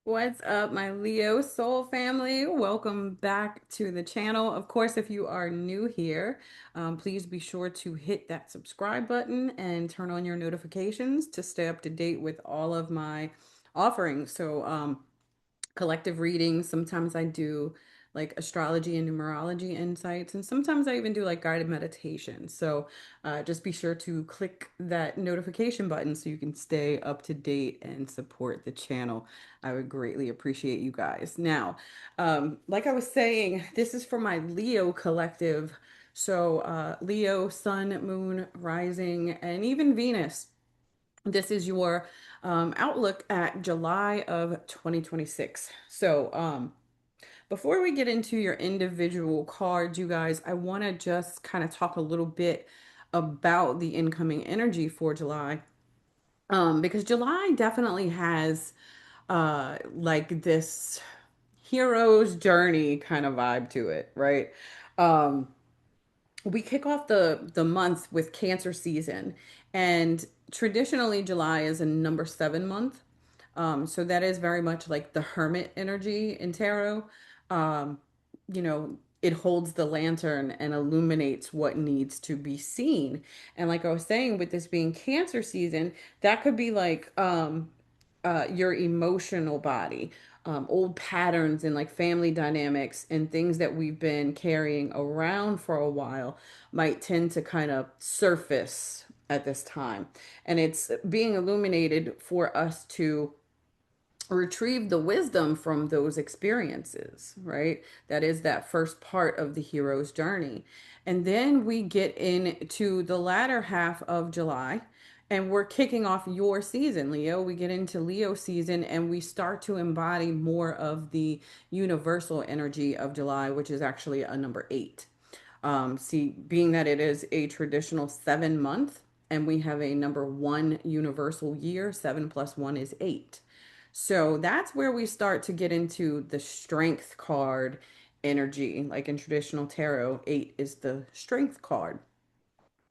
What's up, my Leo Soul family? Welcome back to the channel. Of course, if you are new here, please be sure to hit that subscribe button and turn on your notifications to stay up to date with all of my offerings. Collective readings. Sometimes I do like astrology and numerology insights, and sometimes I even do like guided meditation. Just be sure to click that notification button so you can stay up to date and support the channel. I would greatly appreciate you guys. Now, like I was saying, this is for my Leo collective. Leo, Sun, Moon, Rising, and even Venus. This is your outlook at July of 2026. Before we get into your individual cards, you guys, I want to just kind of talk a little bit about the incoming energy for July. Because July definitely has like this hero's journey kind of vibe to it, right? Um, we kick off the month with Cancer season, and traditionally July is a number 7 month. So that is very much like the hermit energy in tarot. Um, it holds the lantern and illuminates what needs to be seen. And like I was saying, with this being Cancer season, that could be like your emotional body, old patterns and like family dynamics and things that we've been carrying around for a while might tend to kind of surface at this time. And it's being illuminated for us to retrieve the wisdom from those experiences, right? That is that first part of the hero's journey. And then we get into the latter half of July and we're kicking off your season, Leo. We get into Leo season and we start to embody more of the universal energy of July, which is actually a number 8. Being that it is a traditional 7 month and we have a number 1 universal year, 7 plus 1 is 8. So that's where we start to get into the strength card energy. Like in traditional tarot, 8 is the strength card.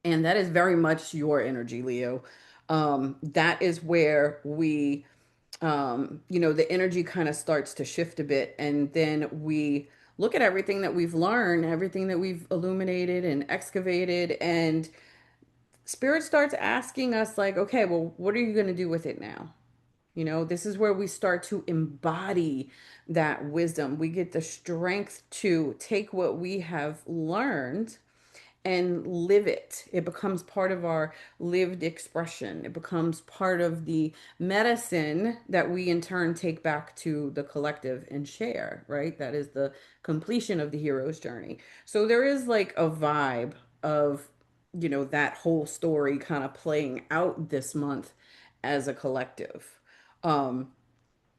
And that is very much your energy, Leo. That is where the energy kind of starts to shift a bit. And then we look at everything that we've learned, everything that we've illuminated and excavated. And Spirit starts asking us, like, okay, well, what are you going to do with it now? This is where we start to embody that wisdom. We get the strength to take what we have learned and live it. It becomes part of our lived expression. It becomes part of the medicine that we in turn take back to the collective and share, right? That is the completion of the hero's journey. So there is like a vibe of, that whole story kind of playing out this month as a collective. Um,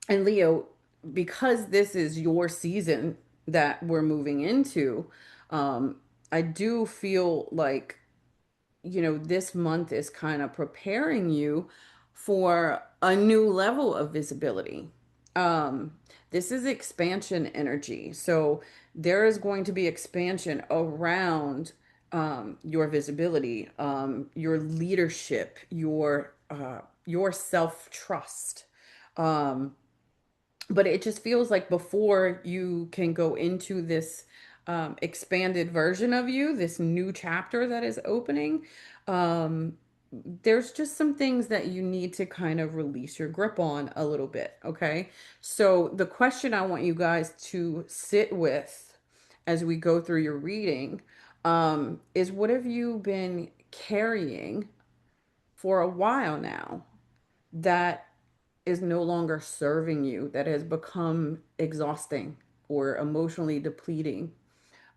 and Leo, because this is your season that we're moving into, I do feel like, this month is kind of preparing you for a new level of visibility. Um, this is expansion energy. So there is going to be expansion around your visibility, your leadership, your self-trust. Um, but it just feels like before you can go into this expanded version of you, this new chapter that is opening, um, there's just some things that you need to kind of release your grip on a little bit. Okay. So, the question I want you guys to sit with as we go through your reading is, what have you been carrying for a while now that is no longer serving you, that has become exhausting or emotionally depleting?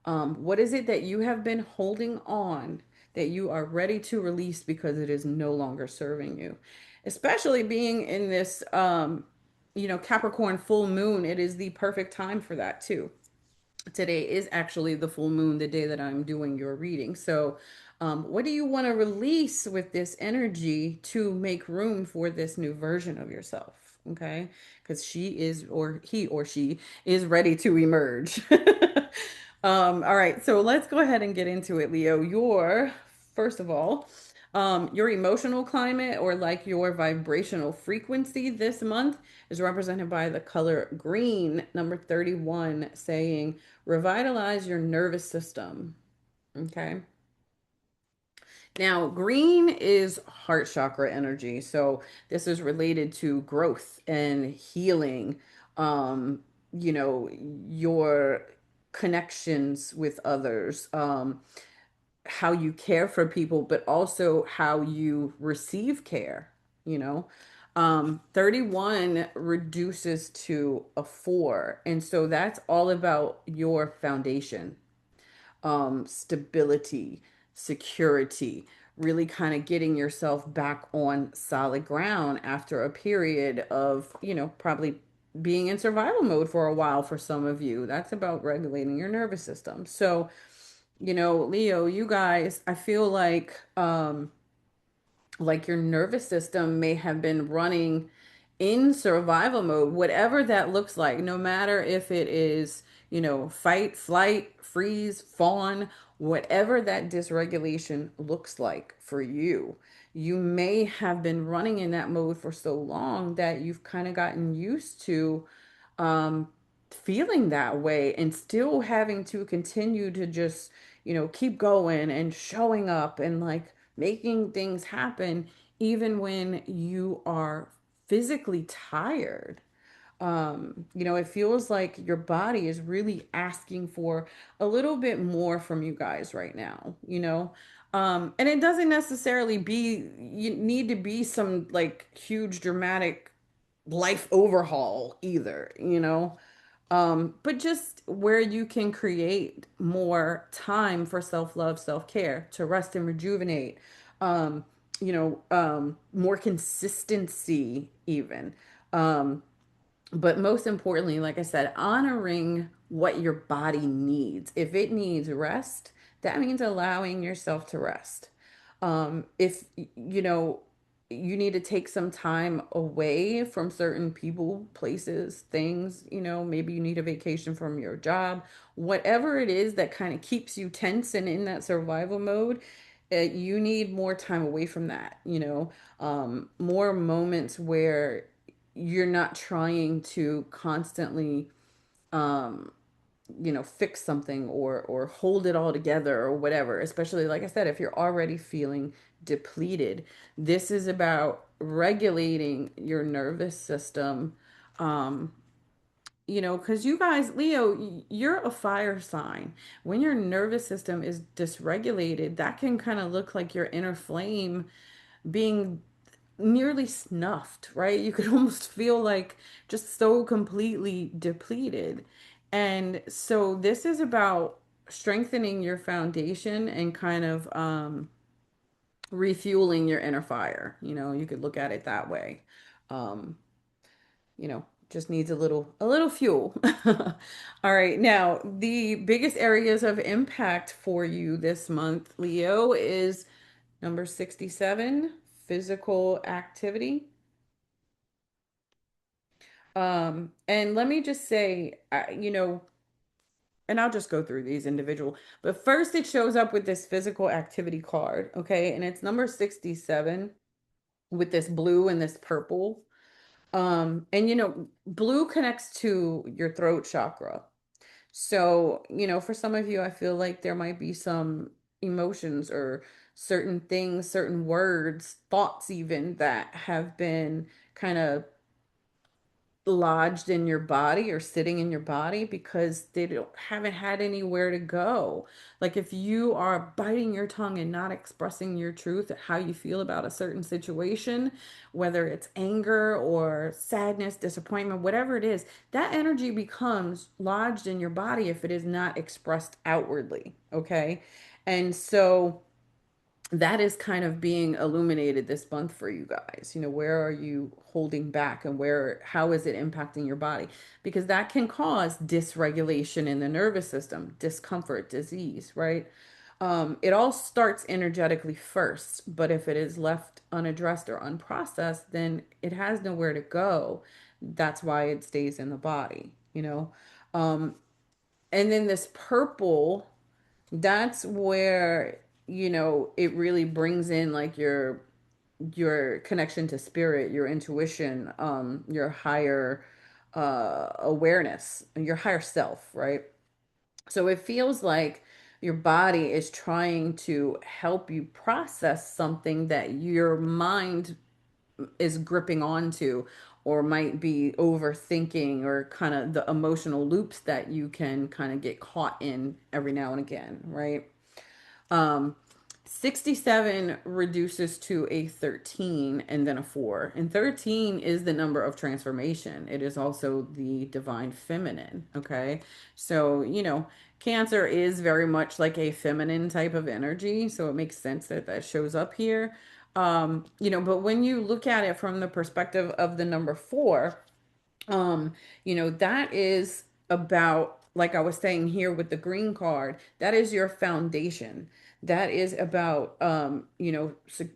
What is it that you have been holding on that you are ready to release because it is no longer serving you? Especially being in this, Capricorn full moon, it is the perfect time for that too. Today is actually the full moon, the day that I'm doing your reading. What do you want to release with this energy to make room for this new version of yourself? Okay. Because she is, or he or she is ready to emerge. All right. So let's go ahead and get into it, Leo. First of all, Your emotional climate or like your vibrational frequency this month is represented by the color green, number 31, saying revitalize your nervous system. Okay. Now, green is heart chakra energy. So this is related to growth and healing, um, your connections with others, how you care for people, but also how you receive care, you know. 31 reduces to a 4. And so that's all about your foundation, stability, security, really kind of getting yourself back on solid ground after a period of, probably being in survival mode for a while for some of you. That's about regulating your nervous system. So, Leo, you guys, I feel like your nervous system may have been running in survival mode, whatever that looks like, no matter if it is, fight, flight, freeze, fawn, whatever that dysregulation looks like for you. You may have been running in that mode for so long that you've kind of gotten used to um, feeling that way and still having to continue to just, keep going and showing up and like making things happen even when you are physically tired. It feels like your body is really asking for a little bit more from you guys right now. And it doesn't necessarily be, you need to be some like huge dramatic life overhaul either. But just where you can create more time for self-love, self-care, to rest and rejuvenate, more consistency even. Um, but most importantly, like I said, honoring what your body needs. If it needs rest, that means allowing yourself to rest. If you need to take some time away from certain people, places, things, maybe you need a vacation from your job, whatever it is that kind of keeps you tense and in that survival mode, you need more time away from that. More moments where you're not trying to constantly um fix something or hold it all together or whatever, especially like I said, if you're already feeling depleted. This is about regulating your nervous system. um because you guys, Leo, you're a fire sign. When your nervous system is dysregulated, that can kind of look like your inner flame being nearly snuffed, right? You could almost feel like just so completely depleted. And so this is about strengthening your foundation and kind of refueling your inner fire. You could look at it that way. Um, just needs a little fuel. All right. Now, the biggest areas of impact for you this month, Leo, is number 67, physical activity. And let me just say, and I'll just go through these individual, but first it shows up with this physical activity card, okay? And it's number 67 with this blue and this purple. And blue connects to your throat chakra. So, for some of you, I feel like there might be some emotions or certain things, certain words, thoughts even that have been kind of lodged in your body or sitting in your body because they haven't had anywhere to go. Like if you are biting your tongue and not expressing your truth, how you feel about a certain situation, whether it's anger or sadness, disappointment, whatever it is, that energy becomes lodged in your body if it is not expressed outwardly. Okay. And so that is kind of being illuminated this month for you guys. Where are you holding back and how is it impacting your body? Because that can cause dysregulation in the nervous system, discomfort, disease, right? It all starts energetically first, but if it is left unaddressed or unprocessed, then it has nowhere to go. That's why it stays in the body. Um, and then this purple, that's where it really brings in like your connection to spirit, your intuition, your higher awareness, your higher self, right? So it feels like your body is trying to help you process something that your mind is gripping onto, or might be overthinking, or kind of the emotional loops that you can kind of get caught in every now and again, right? Um, 67 reduces to a 13 and then a 4. And 13 is the number of transformation. It is also the divine feminine. Okay. So, Cancer is very much like a feminine type of energy. So it makes sense that that shows up here. But when you look at it from the perspective of the number 4, um, that is about, like I was saying here with the green card, that is your foundation. That is about,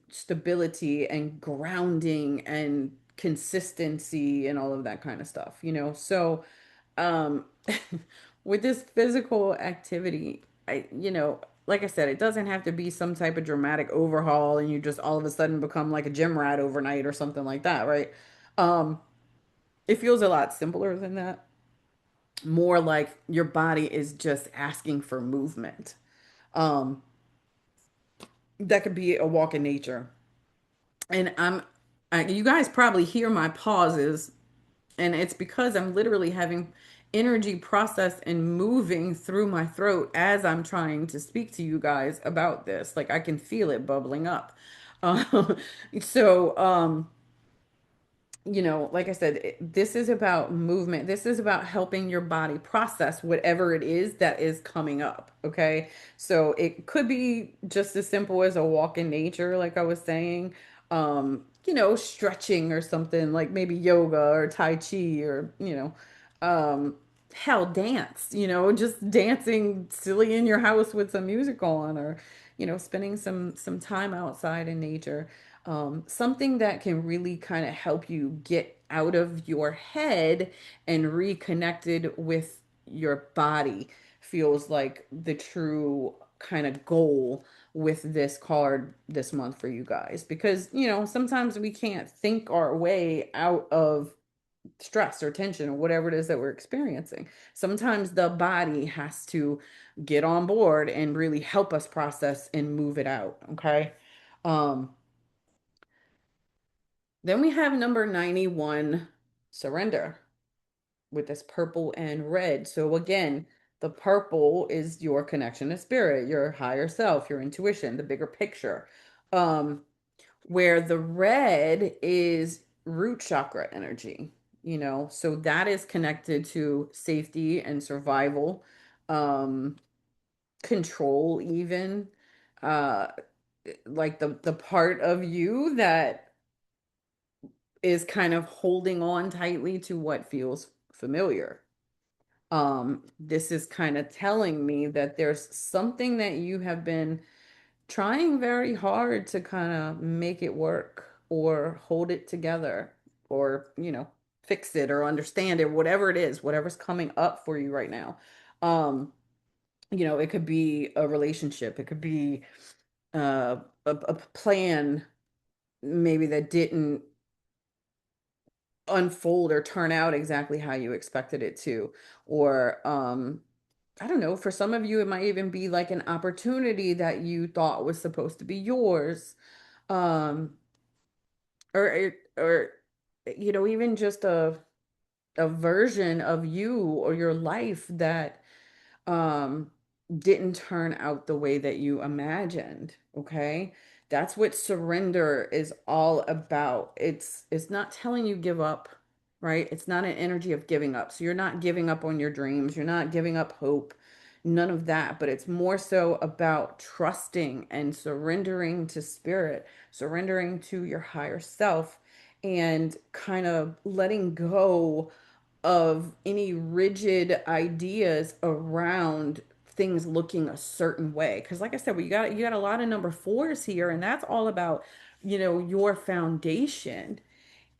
stability and grounding and consistency and all of that kind of stuff. So, um, with this physical activity, like I said, it doesn't have to be some type of dramatic overhaul and you just all of a sudden become like a gym rat overnight or something like that, right? Um, it feels a lot simpler than that. More like your body is just asking for movement. Um, that could be a walk in nature. And you guys probably hear my pauses, and it's because I'm literally having energy process and moving through my throat as I'm trying to speak to you guys about this. Like I can feel it bubbling up. Um, so, like I said, this is about movement. This is about helping your body process whatever it is that is coming up. Okay. So it could be just as simple as a walk in nature, like I was saying, stretching or something like maybe yoga or Tai Chi or, hell, dance, just dancing silly in your house with some music on, or, spending some time outside in nature. Something that can really kind of help you get out of your head and reconnected with your body feels like the true kind of goal with this card this month for you guys, because sometimes we can't think our way out of stress or tension or whatever it is that we're experiencing. Sometimes the body has to get on board and really help us process and move it out. Okay. um then we have number 91, surrender, with this purple and red. So again, the purple is your connection to spirit, your higher self, your intuition, the bigger picture. Um, where the red is root chakra energy, so that is connected to safety and survival, um, control even, uh, like the part of you that is kind of holding on tightly to what feels familiar. This is kind of telling me that there's something that you have been trying very hard to kind of make it work or hold it together, or, fix it or understand it, whatever it is, whatever's coming up for you right now. Um, it could be a relationship, it could be a plan maybe that didn't unfold or turn out exactly how you expected it to. Or I don't know, for some of you it might even be like an opportunity that you thought was supposed to be yours. um or even just a version of you or your life that um didn't turn out the way that you imagined. Okay. That's what surrender is all about. It's not telling you give up, right? It's not an energy of giving up. So you're not giving up on your dreams, you're not giving up hope, none of that. But it's more so about trusting and surrendering to spirit, surrendering to your higher self, and kind of letting go of any rigid ideas around things looking a certain way. Because like I said, you got a lot of number 4s here, and that's all about, your foundation.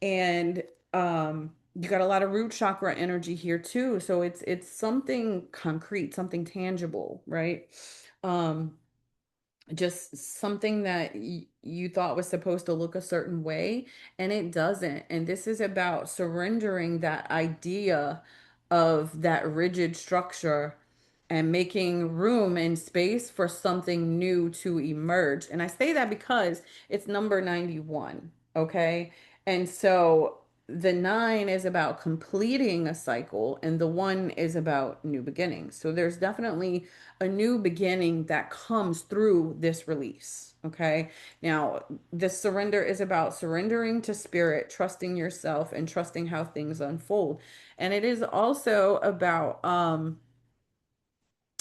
And you got a lot of root chakra energy here too. So it's something concrete, something tangible, right? um just something that you thought was supposed to look a certain way and it doesn't. And this is about surrendering that idea of that rigid structure and making room and space for something new to emerge. And I say that because it's number 91, okay? And so the nine is about completing a cycle, and the one is about new beginnings. So there's definitely a new beginning that comes through this release. Okay. Now, this surrender is about surrendering to spirit, trusting yourself, and trusting how things unfold. And it is also about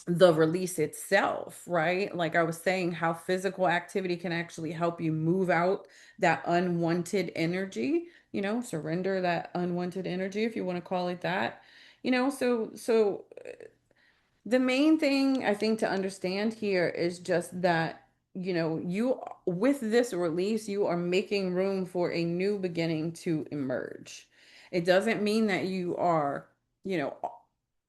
the release itself, right? Like I was saying, how physical activity can actually help you move out that unwanted energy, surrender that unwanted energy, if you want to call it that. So the main thing I think to understand here is just that, you with this release, you are making room for a new beginning to emerge. It doesn't mean that you are, you know,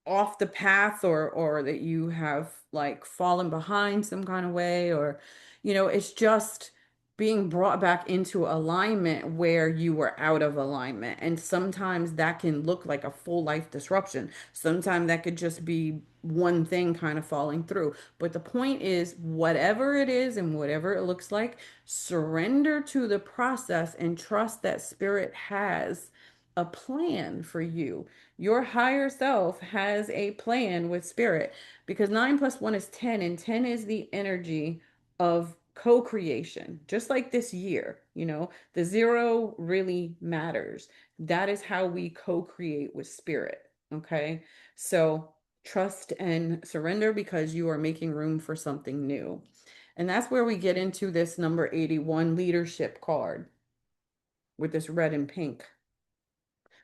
off the path or that you have like fallen behind some kind of way or it's just being brought back into alignment where you were out of alignment. And sometimes that can look like a full life disruption. Sometimes that could just be one thing kind of falling through. But the point is, whatever it is and whatever it looks like, surrender to the process and trust that spirit has a plan for you. Your higher self has a plan with spirit because 9 plus 1 is 10, and 10 is the energy of co creation. Just like this year, the zero really matters. That is how we co create with spirit. Okay. So trust and surrender because you are making room for something new. And that's where we get into this number 81 leadership card with this red and pink.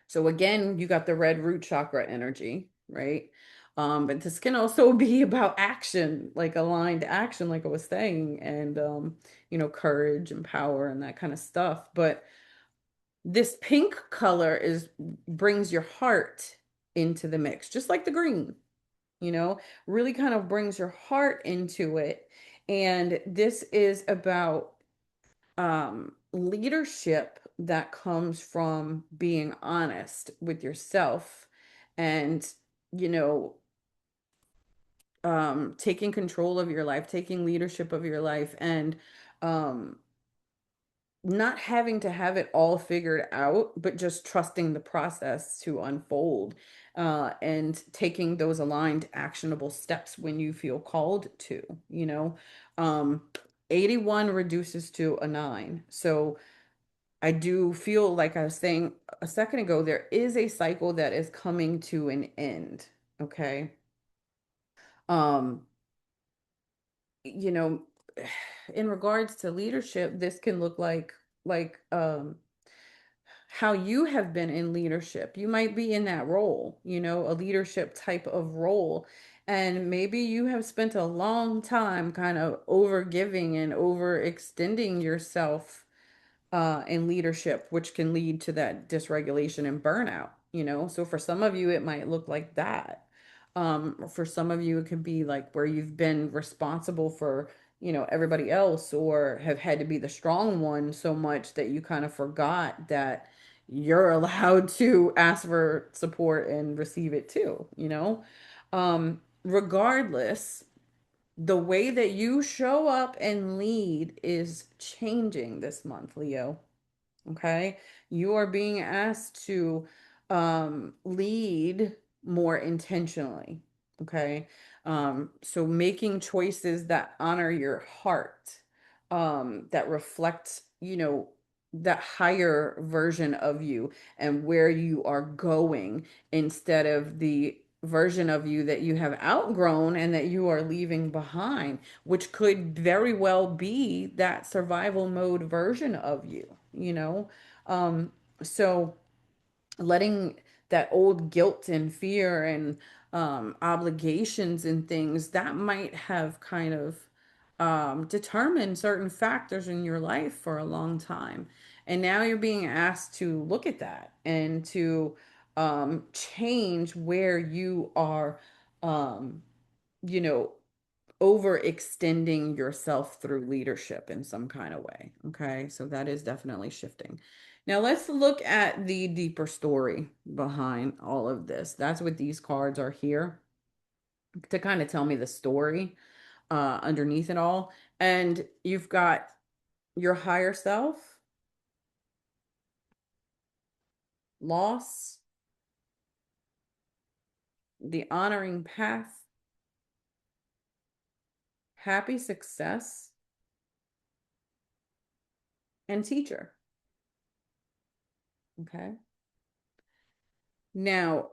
So again, you got the red root chakra energy, right? But this can also be about action, like aligned action, like I was saying, and courage and power and that kind of stuff. But this pink color is brings your heart into the mix, just like the green, really kind of brings your heart into it. And this is about leadership that comes from being honest with yourself and, you know, taking control of your life, taking leadership of your life, and um, not having to have it all figured out, but just trusting the process to unfold and taking those aligned, actionable steps when you feel called to, you know. Um, 81 reduces to a nine. So I do feel like I was saying a second ago, there is a cycle that is coming to an end. Okay. Um, you know, in regards to leadership, this can look like how you have been in leadership. You might be in that role, a leadership type of role. And maybe you have spent a long time kind of over giving and overextending yourself in leadership, which can lead to that dysregulation and burnout, So for some of you, it might look like that. For some of you, it could be like where you've been responsible for, everybody else or have had to be the strong one so much that you kind of forgot that you're allowed to ask for support and receive it too, Regardless, the way that you show up and lead is changing this month, Leo. Okay. You are being asked to lead more intentionally. Okay. So making choices that honor your heart, that reflect, that higher version of you and where you are going instead of the version of you that you have outgrown and that you are leaving behind, which could very well be that survival mode version of you, you know? Um, so letting that old guilt and fear and obligations and things that might have kind of determined certain factors in your life for a long time. And now you're being asked to look at that and to change where you are, um, you know, overextending yourself through leadership in some kind of way. Okay, so that is definitely shifting. Now let's look at the deeper story behind all of this. That's what these cards are here to kind of tell me the story underneath it all. And you've got your higher self, loss, the honoring path, happy success, and teacher. Okay. Now,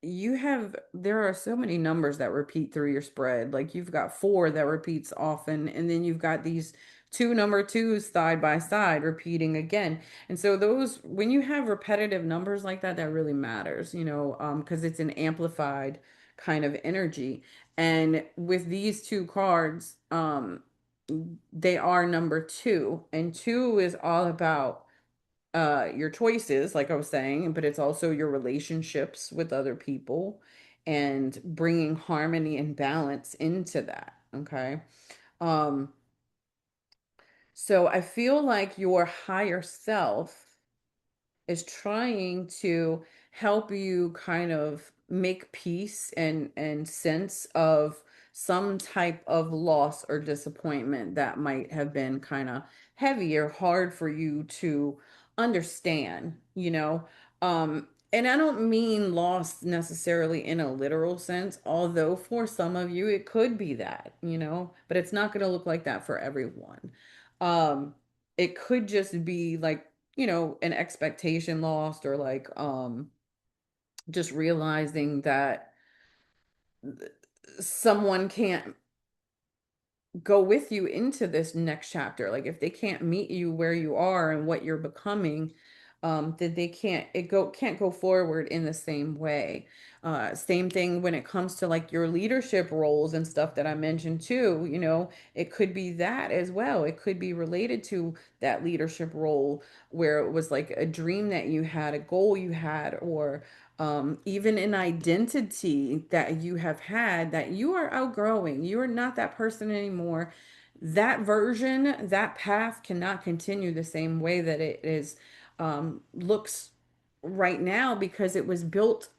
there are so many numbers that repeat through your spread. Like you've got four that repeats often, and then you've got these two number twos side by side repeating again. And so those, when you have repetitive numbers like that, that really matters, because it's an amplified kind of energy. And with these two cards, they are number two, and two is all about your choices, like I was saying, but it's also your relationships with other people and bringing harmony and balance into that. Okay. Um, so I feel like your higher self is trying to help you kind of make peace and sense of some type of loss or disappointment that might have been kind of heavy or hard for you to understand. And I don't mean loss necessarily in a literal sense, although for some of you it could be that, but it's not going to look like that for everyone. um it could just be like an expectation lost, or like just realizing that someone can't go with you into this next chapter. Like if they can't meet you where you are and what you're becoming, that they can't go forward in the same way. Same thing when it comes to like your leadership roles and stuff that I mentioned too. It could be that as well. It could be related to that leadership role where it was like a dream that you had, a goal you had, or even an identity that you have had that you are outgrowing. You are not that person anymore. That version, that path cannot continue the same way that it is looks right now, because it was built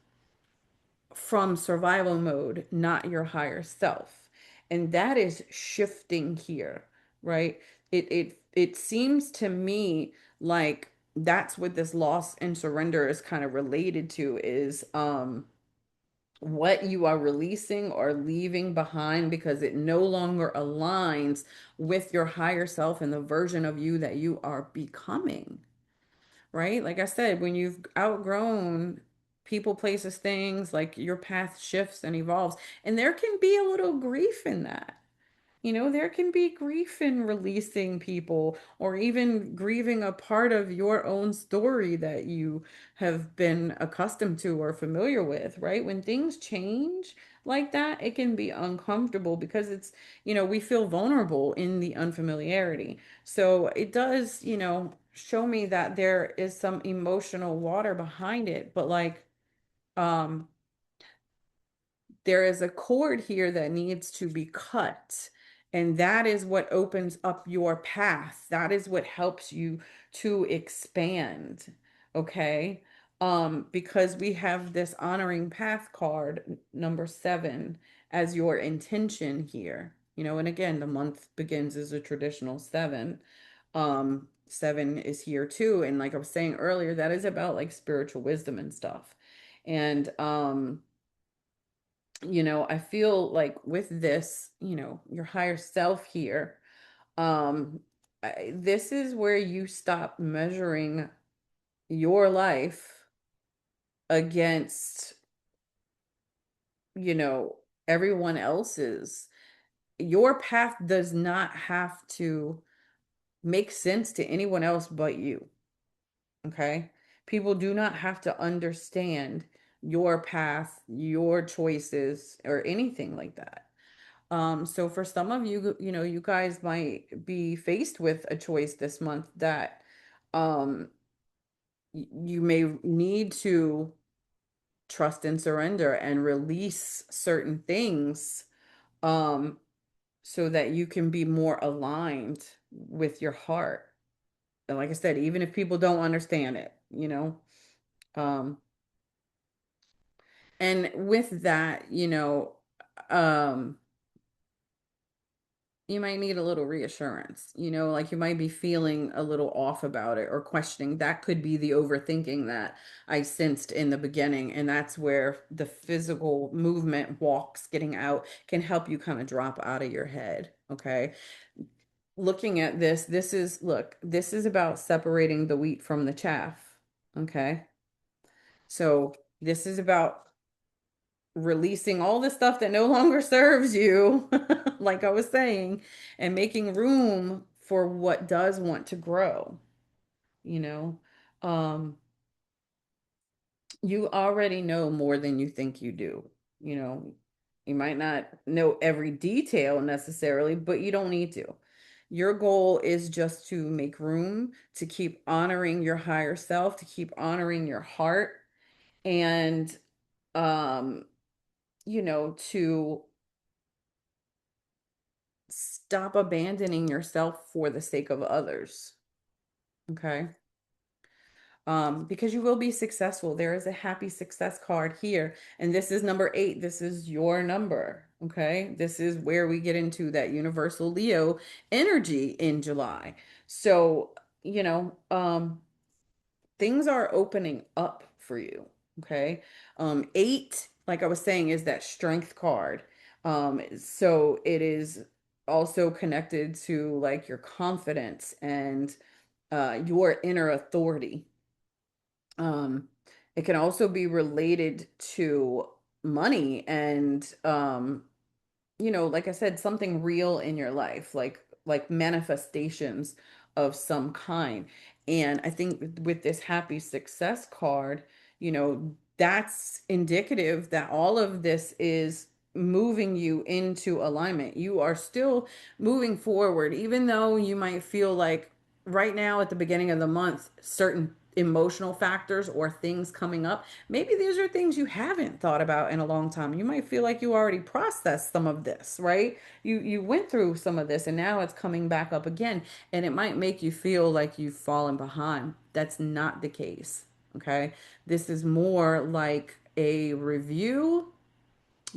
from survival mode, not your higher self. And that is shifting here, right? It seems to me like that's what this loss and surrender is kind of related to, is what you are releasing or leaving behind because it no longer aligns with your higher self and the version of you that you are becoming, right? Like I said, when you've outgrown people, places, things, like your path shifts and evolves. And there can be a little grief in that. There can be grief in releasing people or even grieving a part of your own story that you have been accustomed to or familiar with, right? When things change like that, it can be uncomfortable because we feel vulnerable in the unfamiliarity. So it does, show me that there is some emotional water behind it, but like, um, there is a cord here that needs to be cut. And that is what opens up your path. That is what helps you to expand. Okay. Because we have this honoring path card, number 7, as your intention here. And again, the month begins as a traditional 7. 7 is here too. And like I was saying earlier, that is about like spiritual wisdom and stuff. And I feel like with this, your higher self here, um, this is where you stop measuring your life against, you know, everyone else's. Your path does not have to make sense to anyone else but you. Okay. People do not have to understand your path, your choices, or anything like that. So for some of you, you guys might be faced with a choice this month that um you may need to trust and surrender and release certain things um, so that you can be more aligned with your heart. And like I said, even if people don't understand it, um, and with that, um, you might need a little reassurance, like you might be feeling a little off about it or questioning. That could be the overthinking that I sensed in the beginning. And that's where the physical movement, walks, getting out can help you kind of drop out of your head. Okay. Looking at this is about separating the wheat from the chaff. Okay. So this is about releasing all the stuff that no longer serves you, like I was saying, and making room for what does want to grow, you know. Um, you already know more than you think you do, you know. You might not know every detail necessarily, but you don't need to. Your goal is just to make room, to keep honoring your higher self, to keep honoring your heart, and um, to stop abandoning yourself for the sake of others. Okay. Because you will be successful. There is a happy success card here. And this is number 8. This is your number. Okay. This is where we get into that universal Leo energy in July. So, you know, um, things are opening up for you. Okay. 8, like I was saying, is that strength card. So it is also connected to like your confidence and your inner authority. Um, it can also be related to money and like I said, something real in your life, like manifestations of some kind. And I think with this happy success card, that's indicative that all of this is moving you into alignment. You are still moving forward, even though you might feel like right now at the beginning of the month, certain emotional factors or things coming up. Maybe these are things you haven't thought about in a long time. You might feel like you already processed some of this, right? You went through some of this and now it's coming back up again, and it might make you feel like you've fallen behind. That's not the case. Okay? This is more like a review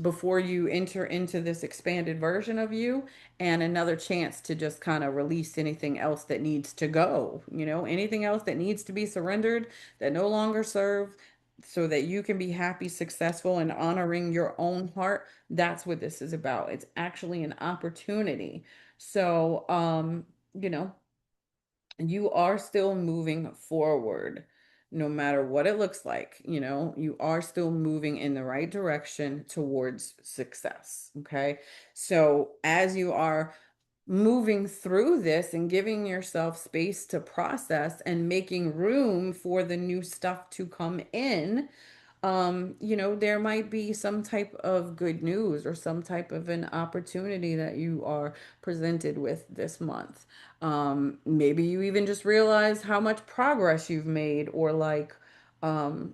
before you enter into this expanded version of you, and another chance to just kind of release anything else that needs to go, anything else that needs to be surrendered, that no longer serve, so that you can be happy, successful, and honoring your own heart. That's what this is about. It's actually an opportunity. So you know you are still moving forward no matter what it looks like. You are still moving in the right direction towards success. Okay. So as you are moving through this and giving yourself space to process and making room for the new stuff to come in, there might be some type of good news or some type of an opportunity that you are presented with this month. Maybe you even just realize how much progress you've made, or like, some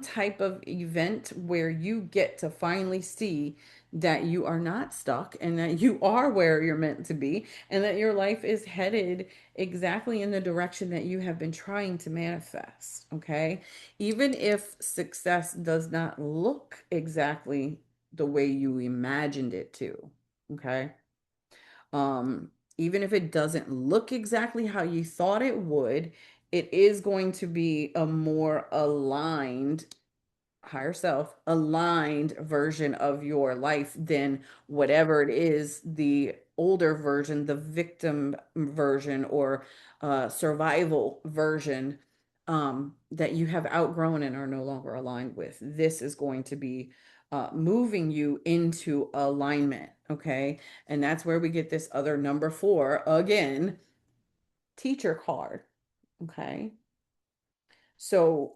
type of event where you get to finally see that you are not stuck and that you are where you're meant to be, and that your life is headed exactly in the direction that you have been trying to manifest. Okay. Even if success does not look exactly the way you imagined it to. Okay. Even if it doesn't look exactly how you thought it would, it is going to be a more aligned, higher self aligned version of your life than whatever it is, the older version, the victim version, or survival version, that you have outgrown and are no longer aligned with. This is going to be moving you into alignment. Okay. And that's where we get this other number 4 again, teacher card. Okay. So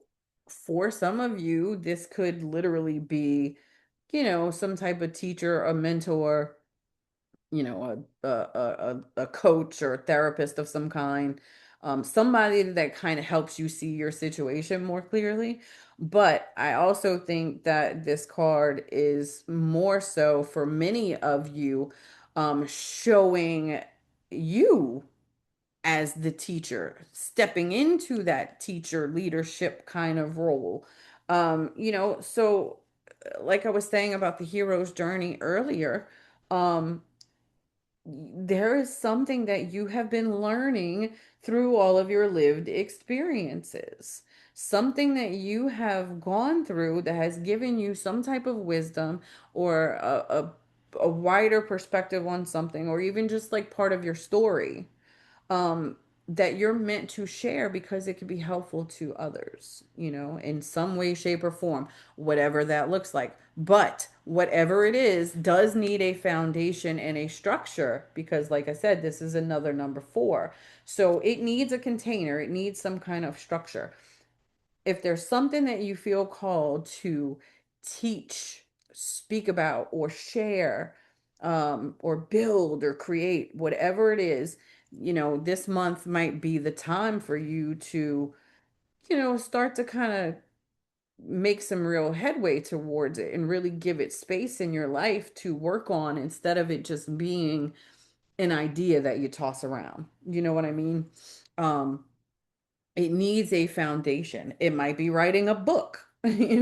for some of you, this could literally be, some type of teacher, a mentor, a coach or a therapist of some kind. somebody that kind of helps you see your situation more clearly. But I also think that this card is more so for many of you, showing you as the teacher, stepping into that teacher leadership kind of role. So like I was saying about the hero's journey earlier, um, there is something that you have been learning through all of your lived experiences. Something that you have gone through that has given you some type of wisdom or a wider perspective on something, or even just like part of your story, um, that you're meant to share because it could be helpful to others, in some way, shape, or form, whatever that looks like. But whatever it is, does need a foundation and a structure because, like I said, this is another number four. So it needs a container, it needs some kind of structure. If there's something that you feel called to teach, speak about, or share, or build or create, whatever it is, this month might be the time for you to, start to kind of make some real headway towards it and really give it space in your life to work on instead of it just being an idea that you toss around. You know what I mean? Um, it needs a foundation. It might be writing a book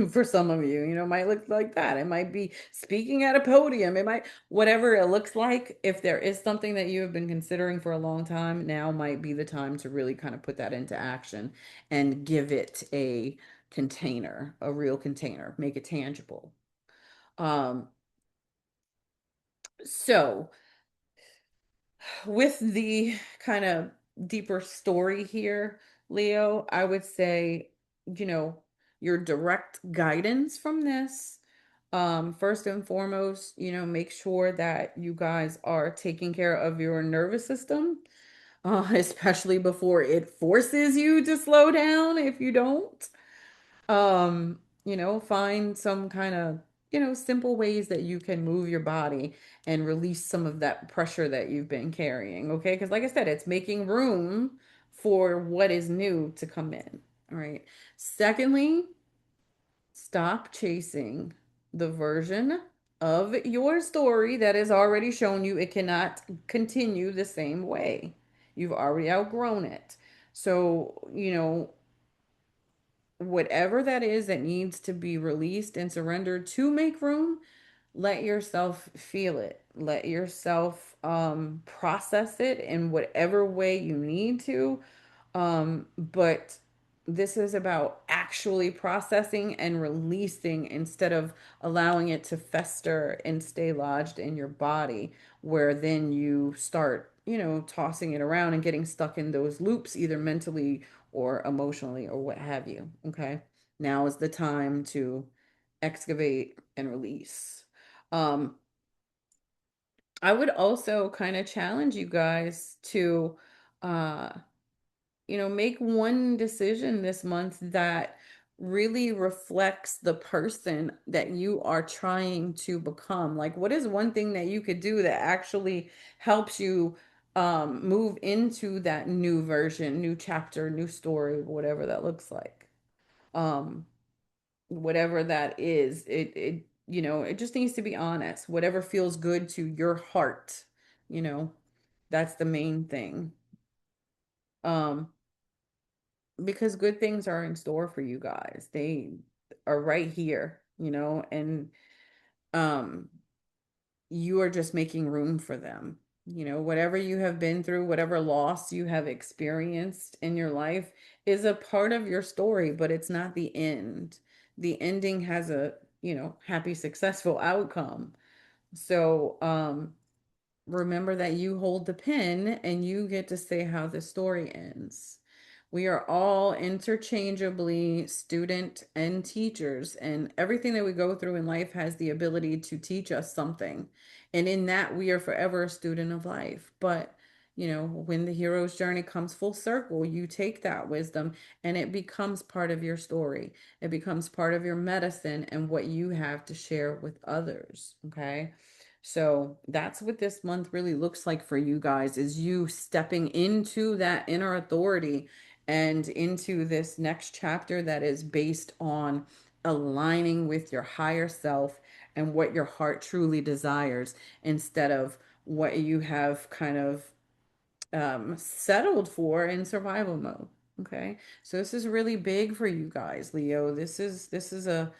for some of you, it might look like that. It might be speaking at a podium. It might, whatever it looks like. If there is something that you have been considering for a long time, now might be the time to really kind of put that into action and give it a container, a real container, make it tangible. Um, so with the kind of deeper story here, Leo, I would say, you know, your direct guidance from this, first and foremost, make sure that you guys are taking care of your nervous system, especially before it forces you to slow down if you don't. Find some kind of, simple ways that you can move your body and release some of that pressure that you've been carrying, okay? Because like I said, it's making room for what is new to come in. All right. Secondly, stop chasing the version of your story that has already shown you it cannot continue the same way. You've already outgrown it. So, whatever that is that needs to be released and surrendered to make room, let yourself feel it. Let yourself process it in whatever way you need to. But this is about actually processing and releasing instead of allowing it to fester and stay lodged in your body, where then you start, tossing it around and getting stuck in those loops, either mentally or emotionally or what have you. Okay. Now is the time to excavate and release. Um, I would also kind of challenge you guys to, uh, make one decision this month that really reflects the person that you are trying to become. Like, what is one thing that you could do that actually helps you move into that new version, new chapter, new story, whatever that looks like. Um, Whatever that is, it just needs to be honest. Whatever feels good to your heart, you know, that's the main thing. Um, because good things are in store for you guys. They are right here, and um you are just making room for them. Whatever you have been through, whatever loss you have experienced in your life is a part of your story, but it's not the end. The ending has a, happy, successful outcome. So, remember that you hold the pen and you get to say how the story ends. We are all interchangeably student and teachers, and everything that we go through in life has the ability to teach us something. And in that, we are forever a student of life. But, when the hero's journey comes full circle, you take that wisdom and it becomes part of your story. It becomes part of your medicine and what you have to share with others. Okay. So that's what this month really looks like for you guys, is you stepping into that inner authority and into this next chapter that is based on aligning with your higher self and what your heart truly desires, instead of what you have kind of settled for in survival mode. Okay. So this is really big for you guys, Leo. This is a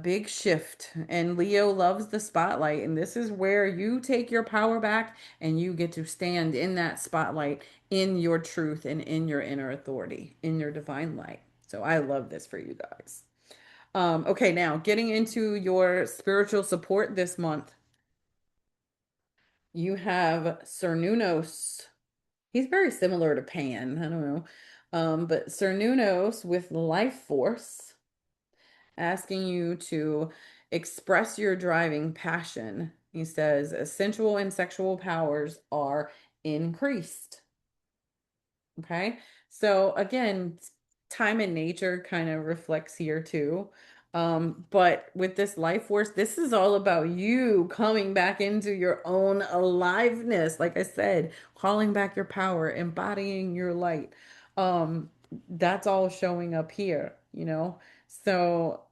big shift, and Leo loves the spotlight, and this is where you take your power back and you get to stand in that spotlight, in your truth and in your inner authority, in your divine light. So I love this for you guys. Okay, now getting into your spiritual support this month, you have Cernunnos. He's very similar to Pan. I don't know. But Cernunnos with life force, asking you to express your driving passion. He says sensual and sexual powers are increased. Okay. So again, time and nature kind of reflects here too. But with this life force, this is all about you coming back into your own aliveness. Like I said, calling back your power, embodying your light. That's all showing up here, you know? So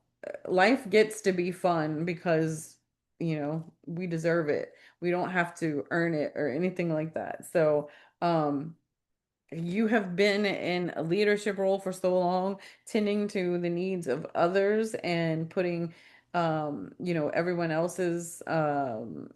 life gets to be fun because, we deserve it. We don't have to earn it or anything like that. So, you have been in a leadership role for so long, tending to the needs of others and putting, everyone else's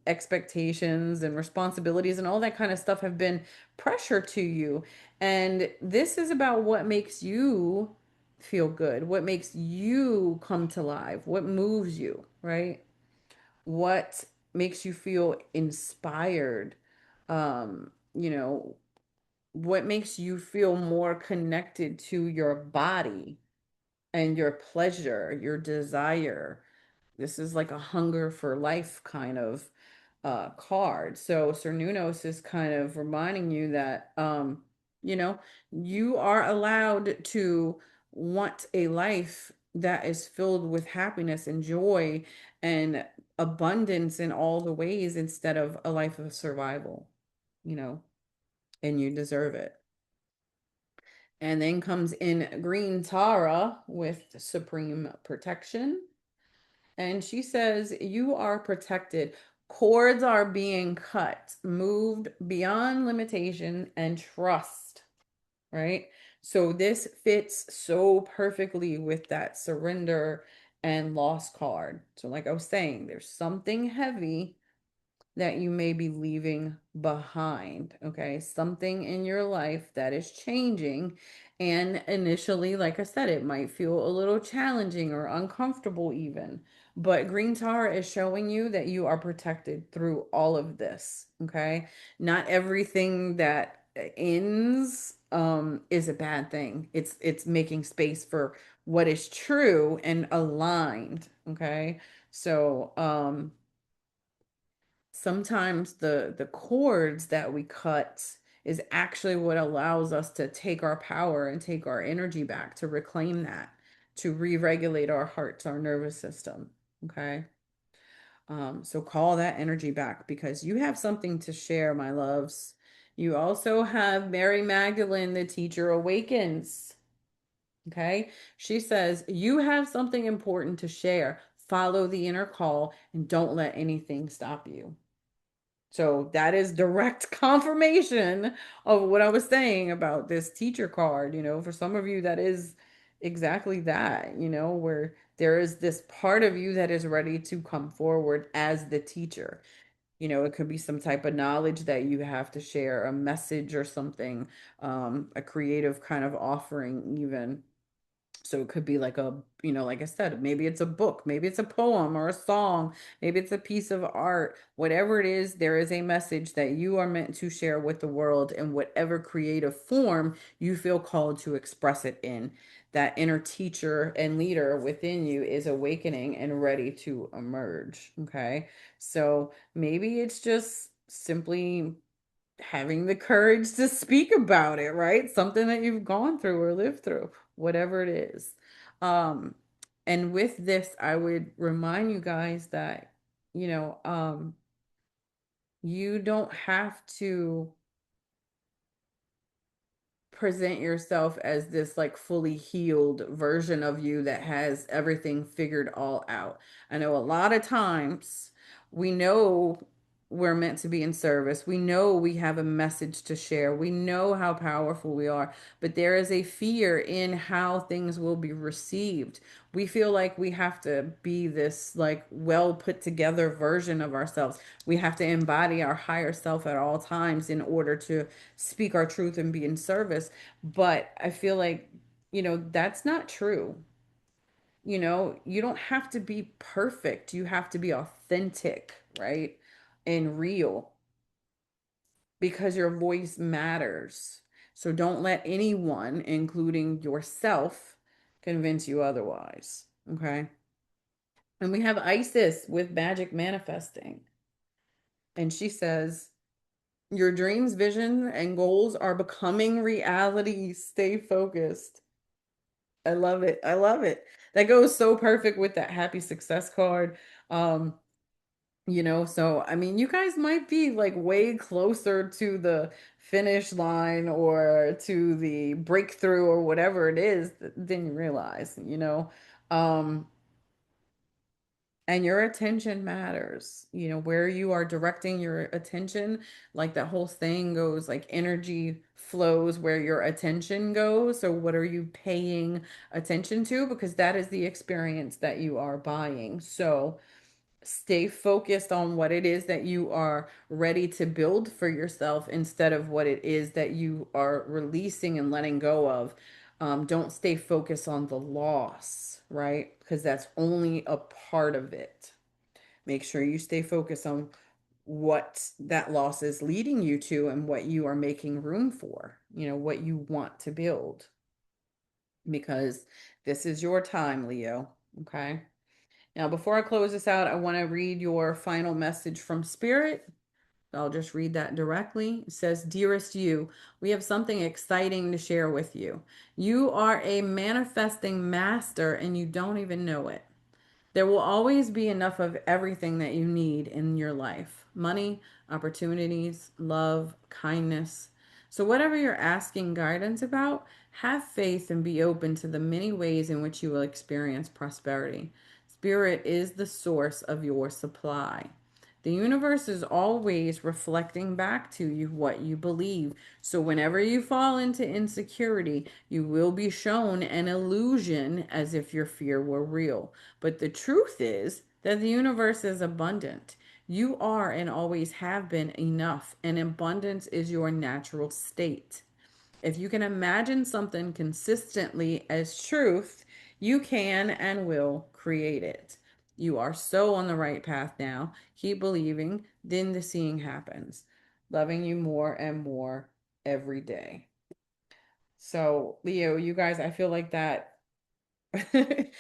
expectations and responsibilities and all that kind of stuff have been pressure to you. And this is about what makes you feel good, what makes you come to life, what moves you, right? What makes you feel inspired. You know, what makes you feel more connected to your body and your pleasure, your desire. This is like a hunger for life kind of card. So Cernunnos is kind of reminding you that, you know, you are allowed to want a life that is filled with happiness and joy and abundance in all the ways, instead of a life of survival, you know, and you deserve it. And then comes in Green Tara with Supreme Protection. And she says, you are protected. Cords are being cut, moved beyond limitation and trust, right? So this fits so perfectly with that surrender and loss card. So, like I was saying, there's something heavy that you may be leaving behind. Okay. Something in your life that is changing. And initially, like I said, it might feel a little challenging or uncomfortable, even. But Green Tar is showing you that you are protected through all of this. Okay. Not everything that ends is a bad thing. It's making space for what is true and aligned. Okay. So sometimes the cords that we cut is actually what allows us to take our power and take our energy back, to reclaim that, to re-regulate our hearts, our nervous system. Okay. So call that energy back, because you have something to share, my loves. You also have Mary Magdalene, the teacher awakens. Okay. She says, you have something important to share. Follow the inner call and don't let anything stop you. So that is direct confirmation of what I was saying about this teacher card. For some of you, that is exactly that, where there is this part of you that is ready to come forward as the teacher. It could be some type of knowledge that you have to share, a message or something, a creative kind of offering, even. So it could be like like I said, maybe it's a book, maybe it's a poem or a song, maybe it's a piece of art. Whatever it is, there is a message that you are meant to share with the world in whatever creative form you feel called to express it in. That inner teacher and leader within you is awakening and ready to emerge. Okay. So maybe it's just simply having the courage to speak about it, right? Something that you've gone through or lived through, whatever it is. Um, and with this, I would remind you guys that, you know, um, You don't have to present yourself as this like fully healed version of you that has everything figured all out. I know a lot of times we know we're meant to be in service. We know we have a message to share. We know how powerful we are, but there is a fear in how things will be received. We feel like we have to be this like well put together version of ourselves. We have to embody our higher self at all times in order to speak our truth and be in service. But I feel like, that's not true. You don't have to be perfect. You have to be authentic, right? And real because your voice matters. So don't let anyone, including yourself, convince you otherwise. Okay. And we have Isis with magic manifesting. And she says, your dreams, vision, and goals are becoming reality. Stay focused. I love it. I love it. That goes so perfect with that happy success card. Um, so I mean, you guys might be like way closer to the finish line or to the breakthrough or whatever it is than you realize. Um, and your attention matters, where you are directing your attention, like that whole thing goes, like energy flows where your attention goes. So what are you paying attention to? Because that is the experience that you are buying. So stay focused on what it is that you are ready to build for yourself instead of what it is that you are releasing and letting go of. Don't stay focused on the loss, right? Because that's only a part of it. Make sure you stay focused on what that loss is leading you to and what you are making room for, what you want to build. Because this is your time, Leo. Okay. Now, before I close this out, I want to read your final message from Spirit. I'll just read that directly. It says, dearest you, we have something exciting to share with you. You are a manifesting master and you don't even know it. There will always be enough of everything that you need in your life: money, opportunities, love, kindness. So, whatever you're asking guidance about, have faith and be open to the many ways in which you will experience prosperity. Spirit is the source of your supply. The universe is always reflecting back to you what you believe. So, whenever you fall into insecurity, you will be shown an illusion as if your fear were real. But the truth is that the universe is abundant. You are and always have been enough, and abundance is your natural state. If you can imagine something consistently as truth, you can and will create it. You are so on the right path now. Keep believing, then the seeing happens. Loving you more and more every day. So, Leo, you guys, I feel like that it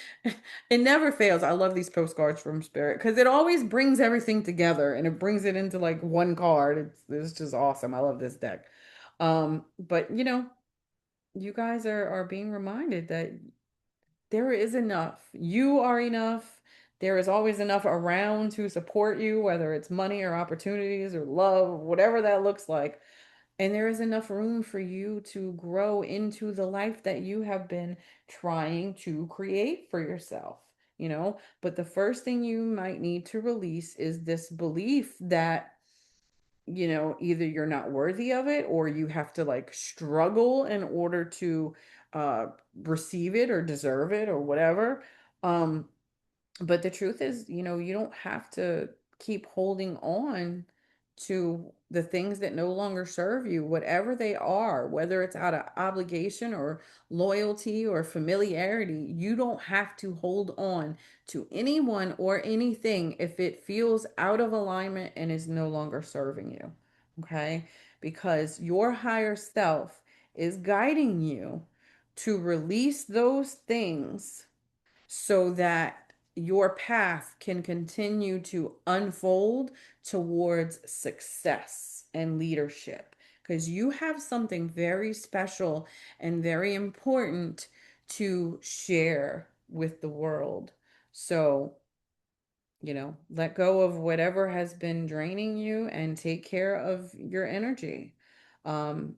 never fails. I love these postcards from Spirit because it always brings everything together and it brings it into like one card. It's just awesome. I love this deck. But you guys are being reminded that there is enough. You are enough. There is always enough around to support you, whether it's money or opportunities or love, whatever that looks like. And there is enough room for you to grow into the life that you have been trying to create for yourself. But the first thing you might need to release is this belief that either you're not worthy of it or you have to like struggle in order to uh receive it or deserve it or whatever. um but the truth is, you don't have to keep holding on to the things that no longer serve you, whatever they are, whether it's out of obligation or loyalty or familiarity. You don't have to hold on to anyone or anything if it feels out of alignment and is no longer serving you. Okay? Because your higher self is guiding you to release those things so that your path can continue to unfold towards success and leadership. Because you have something very special and very important to share with the world. So Let go of whatever has been draining you and take care of your energy. Um,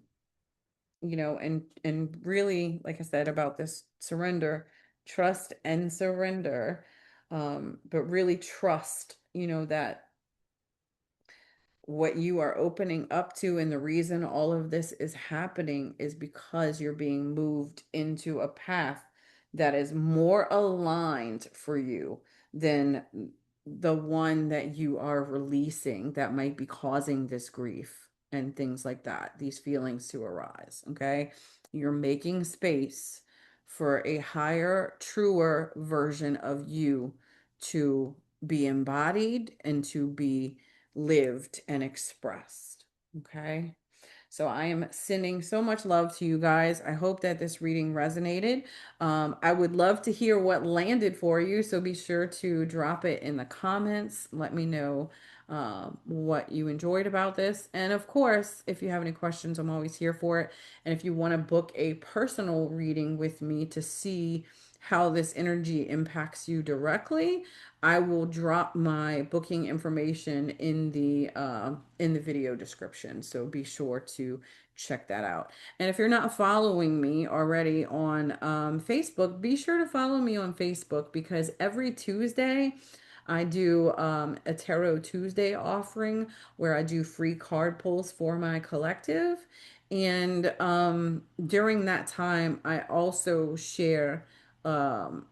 and really, like I said about this surrender, trust and surrender. But really trust, that what you are opening up to and the reason all of this is happening is because you're being moved into a path that is more aligned for you than the one that you are releasing that might be causing this grief and things like that, these feelings to arise. Okay. You're making space for a higher, truer version of you to be embodied and to be lived and expressed. Okay. So I am sending so much love to you guys. I hope that this reading resonated. I would love to hear what landed for you. So be sure to drop it in the comments. Let me know what you enjoyed about this. And of course, if you have any questions, I'm always here for it. And if you want to book a personal reading with me to see how this energy impacts you directly, I will drop my booking information in the video description. So be sure to check that out. And if you're not following me already on Facebook, be sure to follow me on Facebook because every Tuesday I do a Tarot Tuesday offering where I do free card pulls for my collective. And during that time, I also share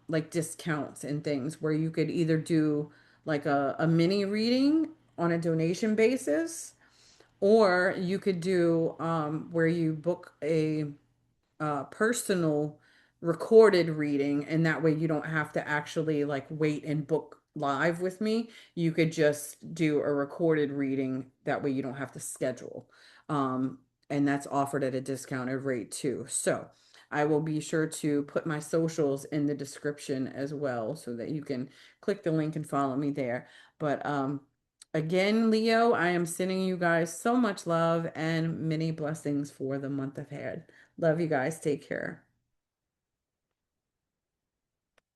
like discounts and things where you could either do like a mini reading on a donation basis, or you could do where you book a personal recorded reading, and that way you don't have to actually like wait and book live with me. You could just do a recorded reading, that way you don't have to schedule. And that's offered at a discounted rate too. So I will be sure to put my socials in the description as well so that you can click the link and follow me there. But again, Leo, I am sending you guys so much love and many blessings for the month ahead. Love you guys. Take care.